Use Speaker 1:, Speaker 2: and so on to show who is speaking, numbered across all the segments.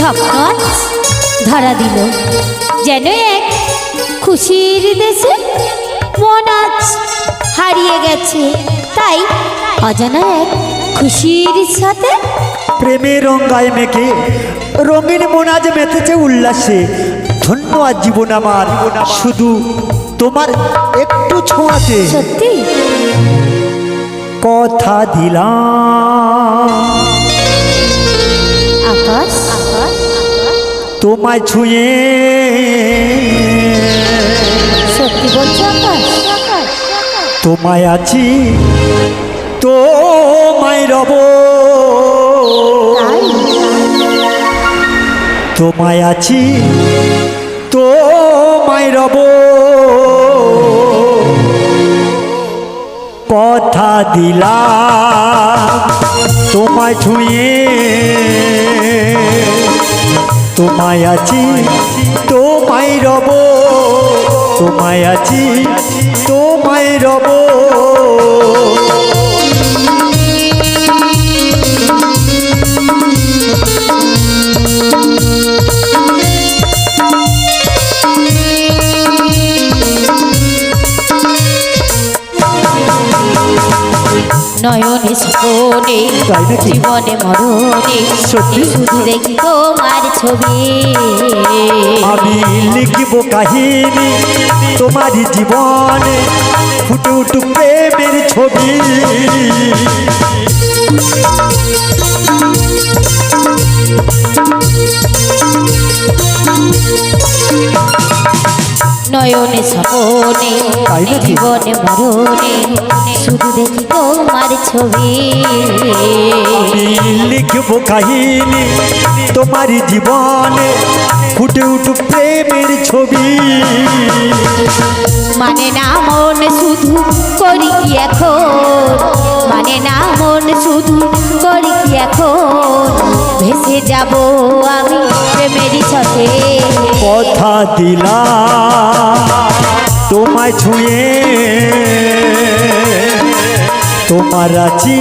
Speaker 1: স্বপ্ন আজ ধরা দিল, যেন এক খুশির দেশে মন আজ হারিয়ে গেছে, তাই অজানা এক খুশির সাথে
Speaker 2: প্রেমের রঙ্গায় মেখে রঙিন মন আজ মেতেছে উল্লাসে। ধন্য আজ জীবন আমার শুধু তোমার একটু ছোঁয়াতে।
Speaker 1: সত্যি
Speaker 2: কথা দিলাম
Speaker 1: আকাশ
Speaker 2: তোমায় ছুঁয়ে,
Speaker 1: সত্যি বলছো আকাশ?
Speaker 2: তোমায় আছি তোমায় রব,
Speaker 1: তাই
Speaker 2: তোমায় আছি তোমায় রব। কথা দিলাম তোমায় ছুঁয়ে, তোমায় আছি তোমায় রব, তোমায় আছি তোমায় রব।
Speaker 1: নয়নে স্বপনে
Speaker 2: তাই নাকি?
Speaker 1: জীবনে মরণে
Speaker 2: সত্যি?
Speaker 1: শুধু দেখি তোমার ছবি।
Speaker 2: আমি লিখিব কাহিনী তোমার জীবনে, ফুটে উঠুক প্রেমের ছবি।
Speaker 1: নয়নে স্বপনে
Speaker 2: তাই নাকি?
Speaker 1: জীবনে মরণে শুধু দেখি তোমার ছবি।
Speaker 2: আমি লিখিব কাহিনী তোমার জীবনে, ফুটে উঠুক প্রেমের ছবি।
Speaker 1: মানে না মন শুধু করি কি এখন, মানে না মন শুধু করি কি এখন, ভেসে যাব আমি প্রেমেরই সাথে।
Speaker 2: কথা দিলাম তোমায় ছুঁয়ে, তোমার আছি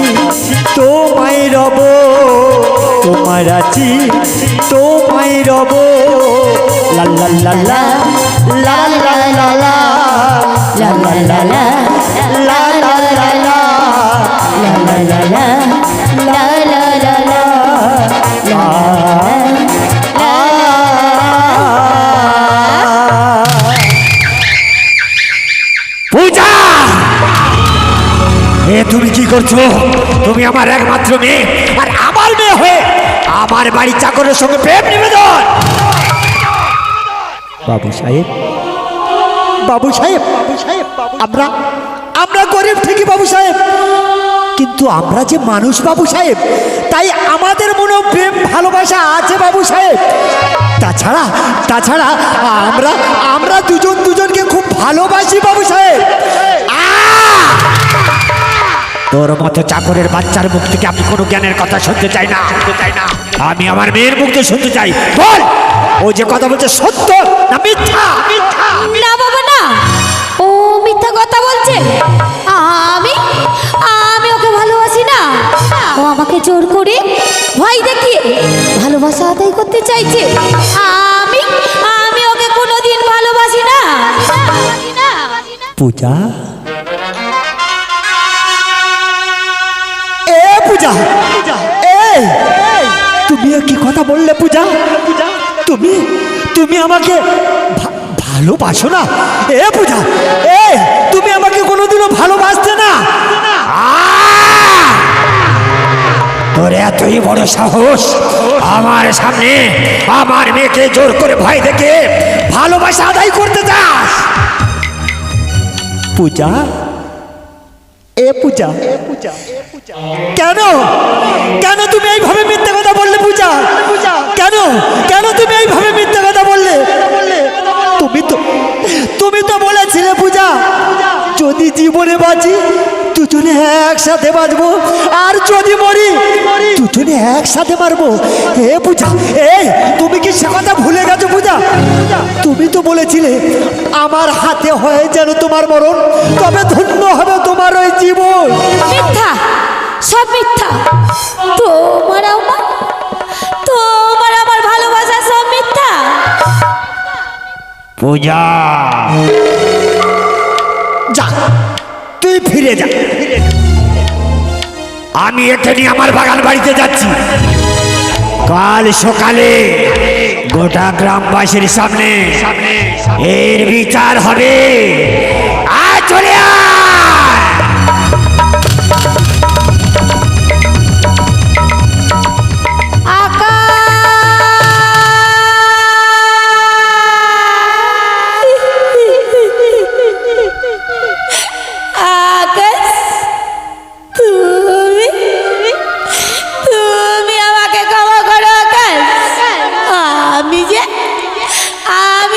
Speaker 2: তোমায় রব, তোমার আছি তোমায় রব। লা লা লা লা লা লা লা লা লা লা লা লা লা লা লা লা লা লা পূজা, এ তুমি কি করছো? তুমি আমার একমাত্র মেয়ে, আর আমার মেয়ে হয়ে আমার বাড়ি চাকরের সঙ্গে প্রেম নিবেদন। বাবু সাহেব, বাবু সাহেব, আমরা আমরা গরিব ঠিকই বাবু সাহেব, কিন্তু আমরা যে মানুষ বাবু সাহেব, তাই আমাদের মনে প্রেম ভালোবাসা আছে বাবু সাহেব। তাছাড়া তাছাড়া আমরা আমরা দুজন দুজনকে খুব ভালোবাসি বাবু সাহেব। তোর মতো চাকরের বাচ্চার মুখ থেকে আমি কোনো জ্ঞানের কথা শুনতে চাই না, আমি আমার মেয়ের মুখ থেকে শুনতে চাই। বল, ও যে কথা বলছে সত্য না মিথ্যা?
Speaker 1: না বাবা না, ও মিথ্যা কথা বলছে। আমি আমি ওকে ভালোবাসি না, ও আমাকে জোর করে ভয় দেখিয়ে ভালোবাসা আদায় করতে চাইছে। আমি আমি ওকে কোনোদিন ভালোবাসি না।
Speaker 2: পূজা, এ পূজা, এই তুমি কি কথা বললে পূজা? তুমি তুমি আমাকে ভালোবাসো না? এ পূজা, এ তুমি আমাকে কোনোদিনও ভালোবাসতে না? তোর এতই বড় সাহস, আমার সামনে আমার মেয়েকে জোর করে ভয় দেখে ভালোবাসা আদায় করতে চাস? পূজা, এ পূজা, কেন কেন তুমি এইভাবে মিথ্যে কথা বললে পূজা? কেন কেন তুমি এইভাবে মিথ্যে কথা বললে? তুমি তো বলেছিলে পূজা, যদি জীবনে বাঁচি দুজনে একসাথে বাঁচবো, আর যদি মরি দুজনে একসাথে মারবো। হে পূজা, এই তুমি কি সে কথা ভুলে গেছো পূজা? তুমি তো বলেছিলে আমার হাতে হয় যেন তোমার মরণ, তবে ধন্য হবে তোমার ওই জীবন।
Speaker 1: মিথ্যা, সব মিথ্যা। তোমার আমার ভালোবাসা
Speaker 3: পূজা,
Speaker 2: যা, তুই ফিরে যা।
Speaker 3: আমি একে নিয়ে আমার বাগান বাড়িতে যাচ্ছি। কাল সকালে গোটা গ্রামবাসীর সামনে এর বিচার হবে। আয় চলে আয়।
Speaker 1: আকাশ, তুমি তুমি আমাকে ক্ষমা করো আকাশ। আমি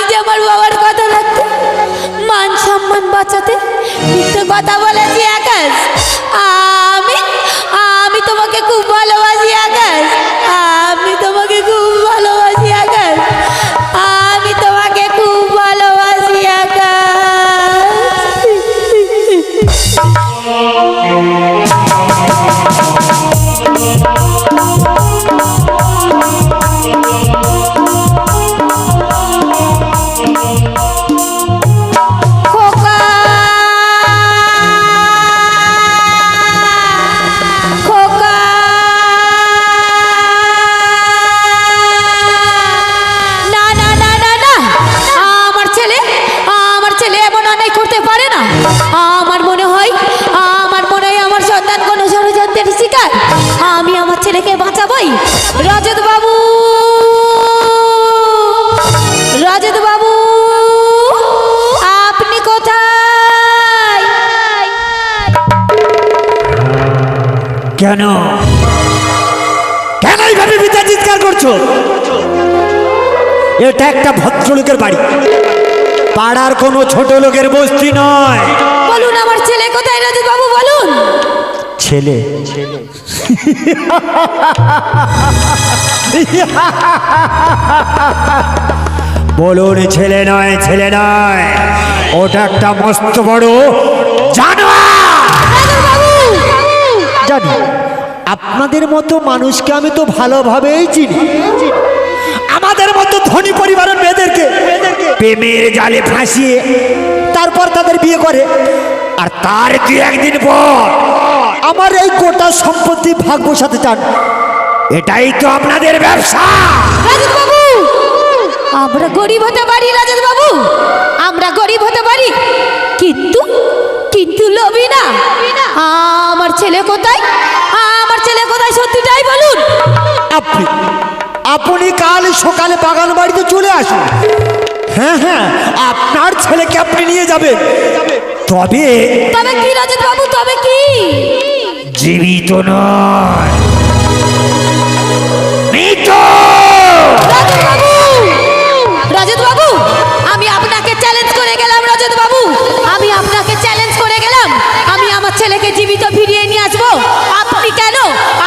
Speaker 1: যে আমার বাবার কথা রাখতে, মান সম্মান বাঁচাতে মিথ্যে কথা বলেছি আকাশ। আমি আমি তোমাকে খুব ভালোবাসি আকাশ। আমি তোমাকে খুব ভালোবাসি আকাশ। আমি তোমাকে খুব ভালোবাসি খোকা, খোকা, না না না না না, আমার ছেলে এমন অন্যায় করতে পারে না। আমার মনে হয় আমার সন্তান কোনো ষড়যন্ত্রের শিকার। আমি আমার ছেলেকে বাঁচাবই। রজত বাবু, রজত বাবু, আপনি কোথায়?
Speaker 3: কেন
Speaker 2: কেন এইভাবে বিচার চিৎকার করছো? এটা একটা ভদ্রলোকের বাড়ি, পাড়ার কোনো ছোট লোকের বস্তি নয়।
Speaker 1: বলুন আমার ছেলে কোথায়? রজত বাবু বলুন।
Speaker 2: ছেলে
Speaker 3: বলুন, ছেলে নয়, ছেলে নয়, ওটা একটা মস্ত বড় জানোয়ার।
Speaker 2: জানি, আপনাদের মতো মানুষকে আমি তো ভালোভাবেই চিনি। আমাদের মতো ধনী পরিবারের মেয়েদেরকে
Speaker 3: প্রেমের জালে ফাঁসিয়ে
Speaker 2: তারপর তাদের বিয়ে করে,
Speaker 3: আর তার কি একদিন পর
Speaker 2: আমার এই গোটা সম্পত্তি ভাগ বসাতে চান।
Speaker 3: এটাই তো আপনাদের ব্যবসা।
Speaker 1: রজত বাবু, আমরা গরিব হতে পারি রজত বাবু, আমরা গরিব হতে পারি, কিন্তু কিন্তু লোভী না। আমার ছেলে কোথায়? আমার ছেলে কোথায়? সত্যিটাই বলুন।
Speaker 2: আপনি আপনি কাল সকালে বাগান বাড়িতে চলে আসুন। হ্যাঁ হ্যাঁ, আপনার ছেলেকে আপনি নিয়ে যাবেন। তবে
Speaker 1: তবে কি রজত বাবু, তবে কি?
Speaker 3: জীবিত নয়, মৃত।
Speaker 1: রজত বাবু, রজত বাবু, আমি আপনাকে চ্যালেঞ্জ করে গেলাম। রজত বাবু, আমি আপনাকে চ্যালেঞ্জ করে গেলাম। আমি আমার ছেলেকে জীবিত ফিরিয়ে নিয়ে আসবো। আপনি কেন?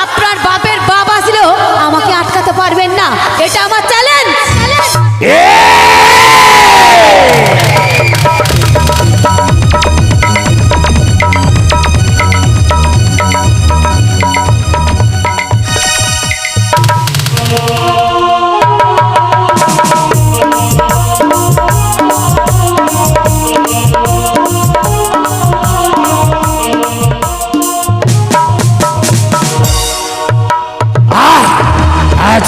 Speaker 1: আপনার বাপের বাপ আসলেও আমাকে আটকাতে পারবেন না। এটা আমার চ্যালেঞ্জ।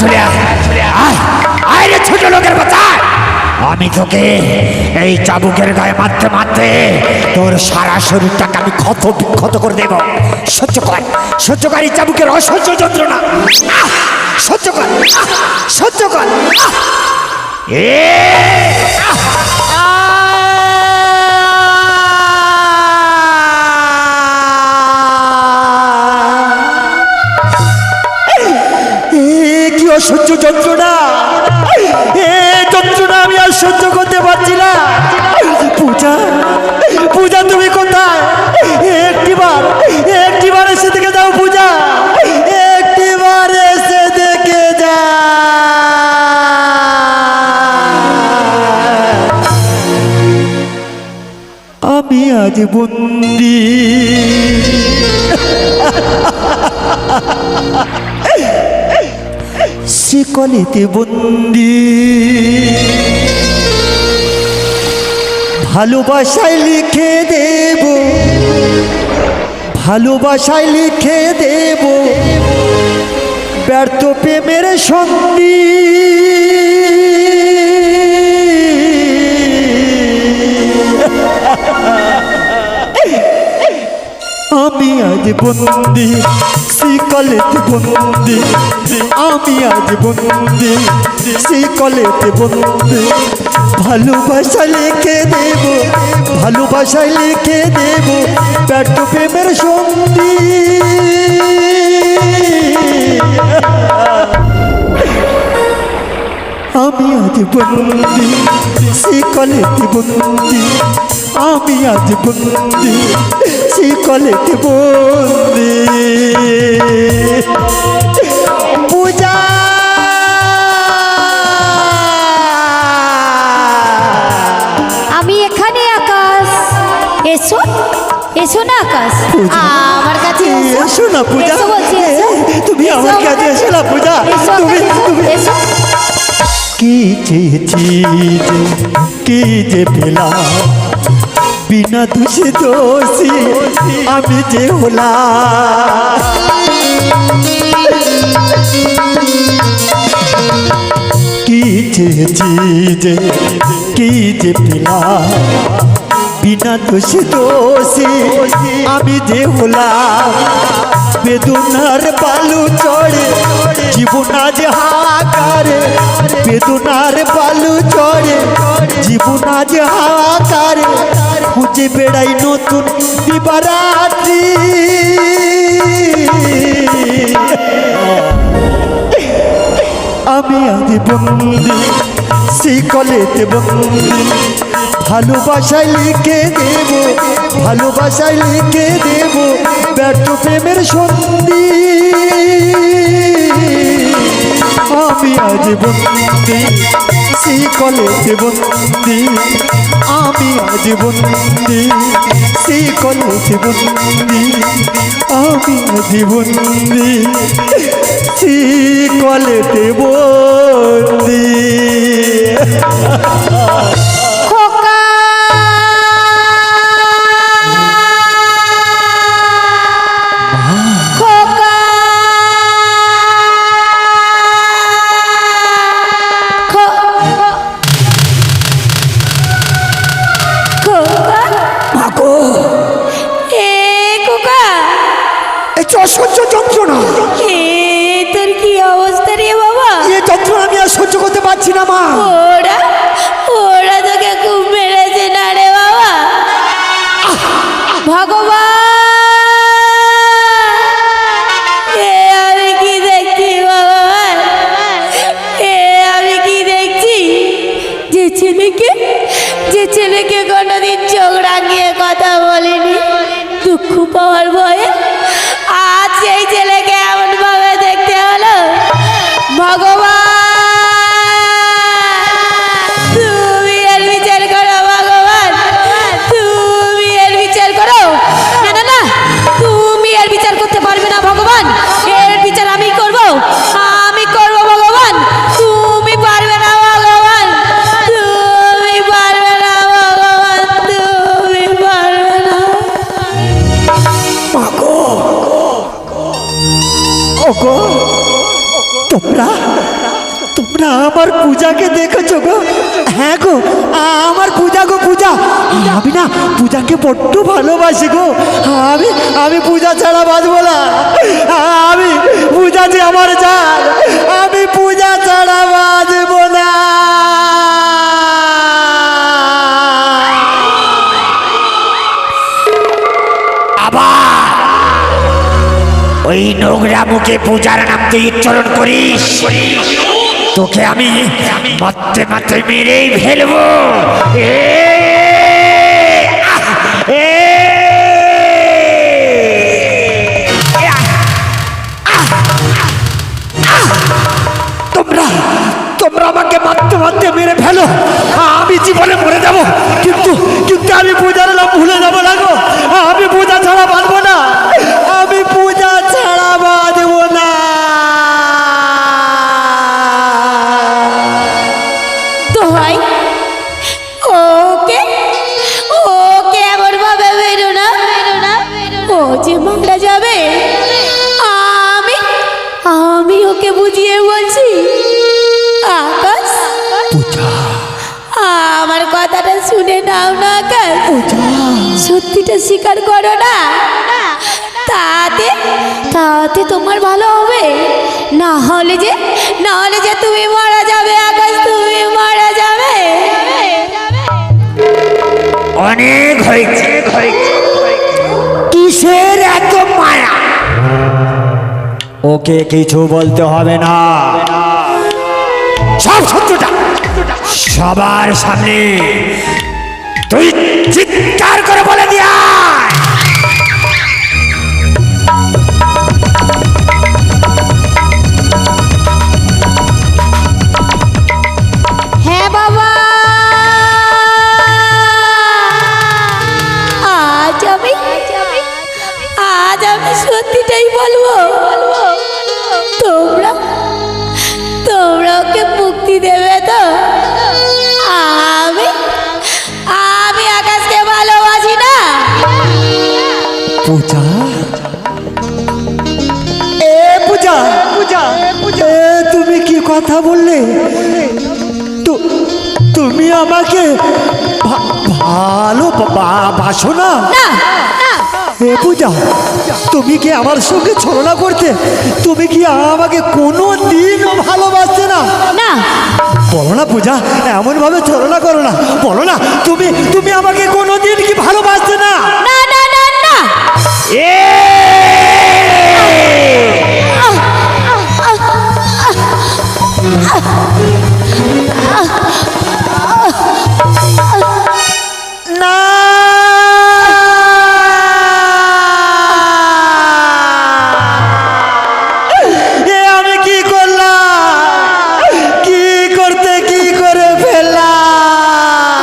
Speaker 3: চলে আয়, আয় রে ছোট লোকের বাচ্চা। আমি তোকে এই চাবুকের গায়ে মারতে মারতে তোর সারা শরীরটাকে আমি ক্ষত বিক্ষত করে দেব। সহ্য কর, সহ্য কর এই চাবুকের অসহ্য যন্ত্রণা। সহ্য কর, সহ্য কর।
Speaker 2: কি অসহ্য যন্ত্রণা! এই যন্ত্রণা আমি আর সহ্য করতে পারছি না। পূজা, পূজা তুমি কোথায়? একটিবার এসে দেখে যাও পূজা, একটিবার এসে দেখে যা। আমি আজ বন্দি, শিকলেতে বন্দি। ভালোবাসায় লিখে দেব, ভালোবাসায় লিখে দেব ব্যর্থ প্রেমের সন্ধি। আমি আজ বন্দি শিকলেতে বন্দি, আমি আজ বন্দি শিকলেতে বন্দি। ভালোবাসা লিখে দেব, ভালোবাসায় লিখে দেব ব্যর্থ প্রেমের সন্ধি। আমি আজ বন্দি শিকলেতে বন্দি, আমি আজ বন্দি শিকলেতে বন্দি। পূজা
Speaker 1: আমি এখানে আকাশ, এসো এসো না আকাশ,
Speaker 2: পূজা।
Speaker 1: আমার কাছে
Speaker 2: এসো না পূজা,
Speaker 1: এসো বলছি, এসো।
Speaker 2: তুমি
Speaker 1: এসো
Speaker 2: আমার কাছে এসো না পূজা।
Speaker 1: এসো,
Speaker 2: তুমি তুমি
Speaker 1: এসো।
Speaker 2: কি চেয়েছি যে কি যে পেলাম, বিনা দোষে দোষী আমি যে হলাম। কি চেয়েছি যে কি যে পেলাম, বিনা দোষে দোষী আমি যে হলাম। বেদনার বালু চড়ে জীবন আজ হাহাকারে, বেদনার বালু চড়ে জীবন আজ হাহাকারে। খুঁজে বেড়াই নতুন দিবারাত্রি, আমি আজ বন্দি শিকলেতে বন্দি। ভালোবাসায় লিখে দেব, ভালোবাসায় লিখে দেব ব্যর্থ প্রেমের সন্ধি। আমি আজ বন্দি শিকলেতে বন্দি, আমি আজ বন্দি শিকলেতে বন্দি, আমি আজ বন্দি শিকলেতে বন্দি।
Speaker 1: খোকা খোকা খোকা
Speaker 3: মাগো,
Speaker 1: এ খোকা,
Speaker 3: এই যে অসহ্য যন্ত্রণা,
Speaker 1: এ তোর কি অবস্থা রে বাবা?
Speaker 2: এই যন্ত্রণা আমি আর সহ্য করতে পারছি না মা।
Speaker 1: ওরা ওরা তোকে খুব মেরেছে না রে বাবা? ভগবান, এ আমি কি দেখছি ভগবান, এ আমি কি দেখছি? যে ছেলেকে কোনোদিন চোখ রাঙিয়ে কথা বলিনি, দুঃখ পাওয়ার ভয়ে আজ সেই ছেলেকে এমন ভাবে দেখতে হলো। ভগবান, তুমি এর বিচার করো ভগবান, তুমি এর বিচার করো। না না না, তুমি এর বিচার করতে পারবে না ভগবান, এর বিচার আমি করব, আমি করব ভগবান। তুমি পারবে না ভগবান, তুমি পারবে না ভগবান, তুমি পারবে না।
Speaker 3: মাগো,
Speaker 2: ওগো, তোমরা তোমরা আমার পূজাকে দেখেছো গো? হ্যাঁ গো, আমার পূজা গো, পূজা। আমি না পূজাকে বড্ড ভালোবাসি গো। আমি আমি পূজা ছাড়া বাঁচবো না। আমি পূজা যে আমার জান, আমি পূজা ছাড়া বাঁচবো না।
Speaker 3: আবার ওই নোংরা মুখে পূজার নাম তুই উচ্চারণ করিস, তোকে আমি মারতে মারতে মেরেই ফেলবো। তোমরা তোমরা আমাকে মারতে মারতে মেরে ফেলো, আমি জীবনে মরে যাবো, কিন্তু কিন্তু আমি পূজার নাম ভুলে যাবো না গো। আমি পূজা ছাড়া বাঁচবো না, আমি পূজা ছাড়া বাঁচবো না।
Speaker 1: তো হয় ওকে কথাটা শুনে নাও না আকাশ, সত্যিটা স্বীকার করো না, তাতে তাতে তোমার ভালো হবে। না হলে যে তুমি মারা যাবে আকাশ, তুমি মারা যাবে।
Speaker 3: অনেক হয়েছে, কিসের এত মায়া? ওকে কিছু বলতে হবে না, সব সত্যটা সবার সামনে তুই চিৎকার করে বলে দিয়া।
Speaker 1: হ্যাঁ বাবা, আজ আমি সত্যিটাই বলবো। তোমরা ওকে মুক্তি দেবে তো? আমি আকাশকে ভালোবাসি না।
Speaker 2: পূজা, পূজা, তুমি কি কথা বললে? তুমি আমাকে ভালোবাসো না? হে পূজা, তুমি কি আমার সঙ্গে ছলনা করতে? তুমি কি আমাকে কোনো দিনও ভালোবাসতে না?
Speaker 1: না,
Speaker 2: বলো না পূজা, এমন ভাবে ছলনা করো না, বলো না তুমি আমাকে কোনো দিন কি ভালোবাসতে না?
Speaker 1: না না না না।
Speaker 2: না, এ আমি কি করলাম? কি করে ফেললাম?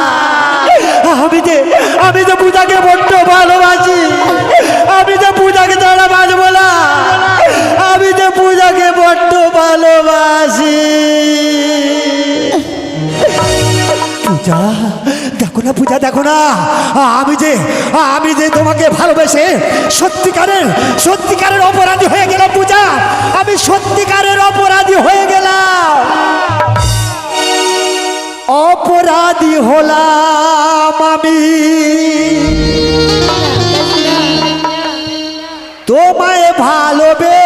Speaker 2: আমি যে পূজাকে বড্ড ভালোবাসি, আমি যে পূজাকে তারা বাঁচবো না, আমি যে পূজাকে বড্ড ভালোবাসি। পূজা দেখো না, পূজা দেখো না, আমি যে তোমাকে ভালোবেসে সত্যিকারের অপরাধী হয়ে গেলাম। পূজা, আমি সত্যিকারের অপরাধী হয়ে গেলাম, অপরাধী হলাম আমি। তোমায় ভালোবেসে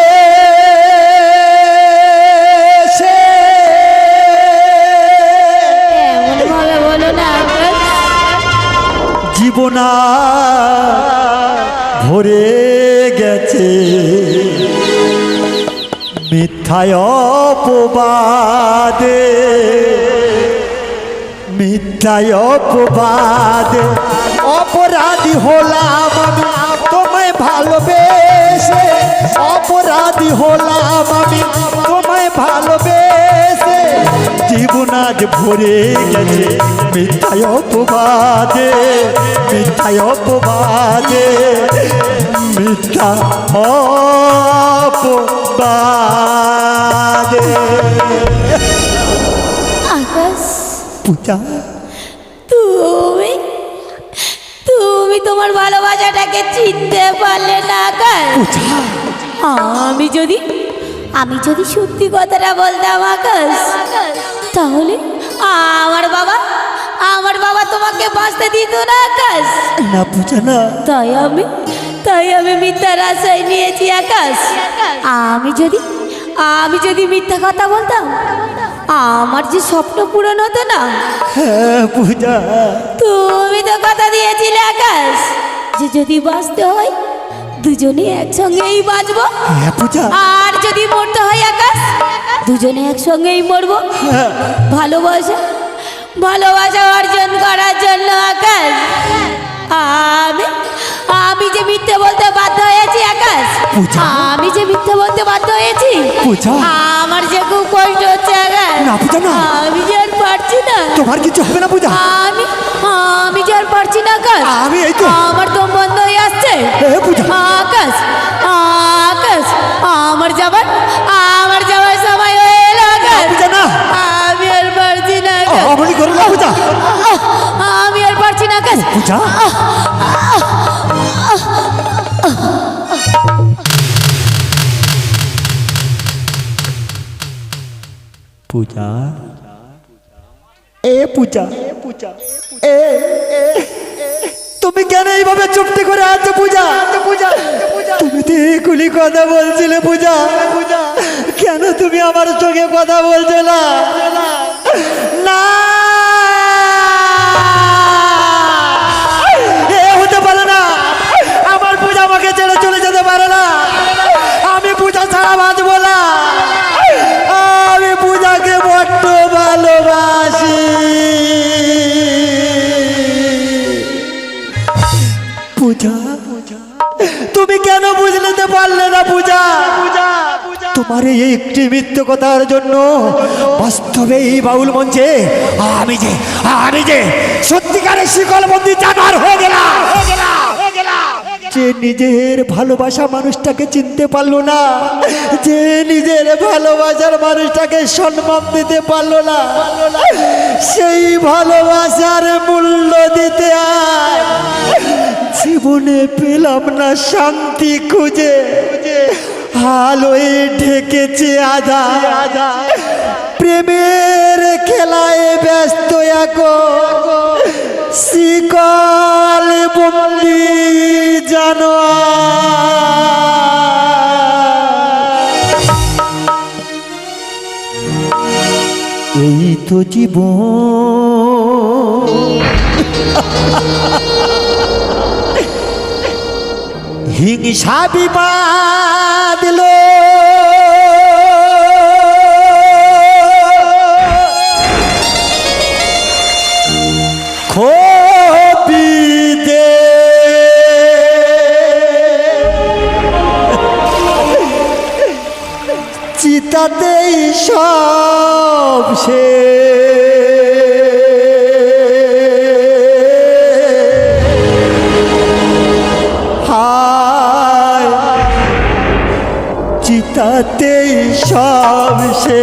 Speaker 1: এমন ভাবে বলো না আকাশ।
Speaker 2: জীবনা ভরে গেছে মিথ্যায় অপবাদে, অপরাধী হলাম আমি তোমায় ভালোবেসে, অপরাধী হলাম আমি তোমায় ভালোবেসে। জীবন আজ ভরে গেছে মিথ্যায় অপবাদে, মিথ্যা অপবাদে।
Speaker 1: আকাশ,
Speaker 2: পূজা,
Speaker 1: তুমি তোমার ভালোবাসাটাকে চিনতে পারলে না আকাশ। আমি যদি সত্যি কথাটা বলতাম আকাশ, তাহলে আমার বাবা তোমাকে বাঁচতে দিত না আকাশ।
Speaker 2: না পূজা না,
Speaker 1: তাই আমি মিথ্যার আশায় নিয়েছি আকাশ। আমি যদি মিথ্যা কথা বলতাম, আমার যে স্বপ্ন পূরণ হতো না।
Speaker 2: হ্যাঁ পূজা,
Speaker 1: তুমি তো কথা দিয়েছিলে আকাশ যে যদি বাঁচতে হয় দুজনে একসঙ্গেই বাঁচবো।
Speaker 2: হ্যাঁ পূজা,
Speaker 1: আর যদি মরতে হয় আকাশ দুজনে একসঙ্গেই মরবো। ভালোবাসা অর্জন করার জন্য আকাশ আমি যে মিথ্যে বলতে বাধ্য হয়েছি আকাশ, আমি যে মিথ্যে বলতে বাধ্য হয়েছি। আমার যে খুব কষ্ট হচ্ছে আকাশ।
Speaker 2: না পূজা না,
Speaker 1: আমি যে আর পারছি না।
Speaker 2: তোমার কিছু হবে না পূজা।
Speaker 1: আমি যে আর পারছি না আকাশ,
Speaker 2: আমি এই তো,
Speaker 1: আমার দম বন্ধ হয়ে আসছে আকাশ। আমার যাবার সময় হয়ে এলো আকাশ। আমি আর পারছি না আকাশ। আমি আর পারছি না আকাশ।
Speaker 2: পূজা, এ পূজা, এ তুমি কেন এইভাবে চুপটি করে আছো পূজা? তুমি তো এগুলি কথা বলছিলে পূজা, কেন তুমি আমার চোখে কথা বলছো না? না, এ হতে পারে না। আমার পূজা আমাকে ছেড়ে চলে যেতে পারে না। আমি পূজা ছাড়া বাঁচবো না। আমি পূজাকে বড্ড ভালোবাসি। পূজা, তুমি কেন বুঝে নিতে পারলে না পূজা? তোমার এই একটি মিথ্যে কথার জন্য বাস্তবে এই বাউল মঞ্চে আমি যে সত্যিকারের শিকলবন্দি জানোয়ার হয়ে গেলাম। যে নিজের ভালোবাসা মানুষটাকে চিনতে পারলো না, যে নিজের ভালোবাসার মানুষটাকে সম্মান দিতে পারলো না, সেই ভালোবাসার মূল্য দিতে আর জীবনে পেলাম না শান্তি খুঁজে। আলোয় ঢেকেছে আধা, প্রেমের খেলায় ব্যস্ত এখন শিকল বন্দি জানোয়ার। এই তো জীবন, হিংসা বিবাদ লো খোপি দে, চিতাতেই সব সে চিতাতেই সব সে।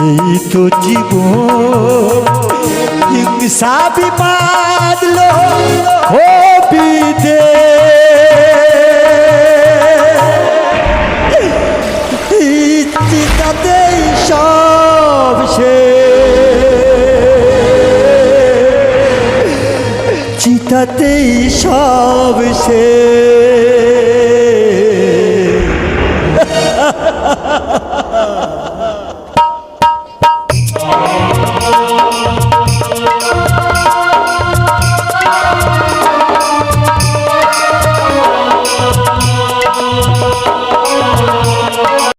Speaker 2: এই তো জীবন, হিংসা বিবাদ লো হবি দে, চিতাতেই সব সে, চিতাতেই সব সে।